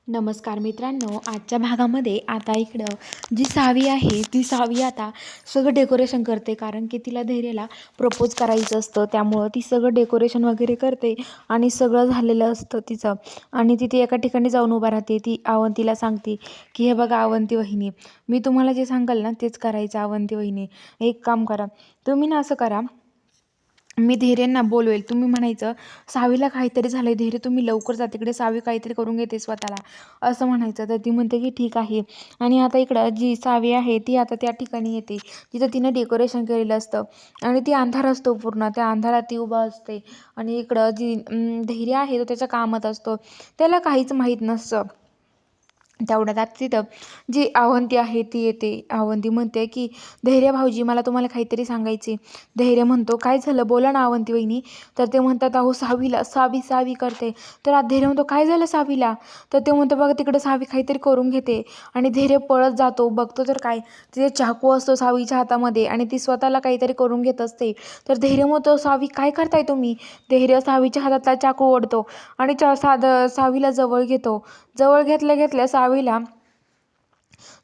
नमस्कार मित्रांनो, आजच्या भागामध्ये आता इकडं जी सावी आहे ती सावी आता सगळं डेकोरेशन करते, कारण की तिला धैर्याला प्रपोज करायचं असतं. त्यामुळं ती सगळं डेकोरेशन वगैरे करते आणि सगळं झालेलं असतं तिचं. आणि तिथे एका ठिकाणी जाऊन उभा राहते. ती अवंतीला सांगते की हे बघा अवंती वहिनी, मी तुम्हाला जे सांगाल ना तेच करायचं. अवंती वहिनी, एक काम करा तुम्ही ना, असं करा, मी धैर्यांना बोलवेल, तुम्ही म्हणायचं सावीला काहीतरी झालंय, धैर्य तुम्ही लवकर जा तिकडे, सावी काहीतरी करून घेते स्वतःला, असं म्हणायचं. तर ती म्हणते की ठीक आहे. आणि आता इकडं जी सावी आहे ती आता त्या ठिकाणी येते जिथं तिनं डेकोरेशन केलेलं असतं आणि ती अंधार असतो पूर्ण, त्या अंधारात ती उभा असते. आणि इकडं जी धैर्य आहे तो त्याच्या कामात असतो, त्याला काहीच माहीत नसतं. तेवढ्यात आता तिथं जी अवंती आहे ती येते. अवंती म्हणते की धैर्य भाऊजी, मला तुम्हाला काहीतरी सांगायचे. धैर्य म्हणतो काय झालं, बोला ना अवंती वहिनी. तर ते म्हणतात अहो सावीला सावी सावी करते. तर आता धैर्य म्हणतो काय झालं सावीला. तर ते म्हणतो बघा तिकडं सावी काहीतरी करून घेते. आणि धैर्य पळत जातो, बघतो तर काय, तिथे चाकू असतो सावीच्या हातामध्ये आणि ती स्वतःला काहीतरी करून घेत असते. तर धैर्य म्हणतो सावी काय करताय तुम्ही. धैर्य सावीच्या हातातला चाकू ओढतो आणि सावीला जवळ घेतो. जवळ घेतल्या घेतल्या सावीला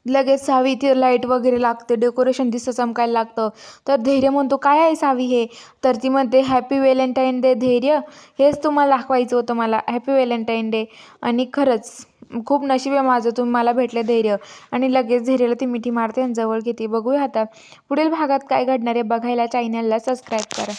लगेच सावी ती लाईट वगैरे लागते, डेकोरेशन दिसतं चमकायला लागतं. तर धैर्य म्हणतो काय आहे सावी हे. तर ती म्हणते हॅपी व्हॅलेंटाईन डे धैर्य, हेच तुम्हाला दाखवायचं होतं मला, हॅपी व्हॅलेंटाईन डे. आणि खरंच खूप नशीब आहे माझं, तुम्ही मला भेटले धैर्य. आणि लगेच धैर्याला ती मिठी मारते आणि जवळ घेते. बघूया आता पुढील भागात काय घडणार आहे, बघायला चॅनलला सबस्क्राईब करा.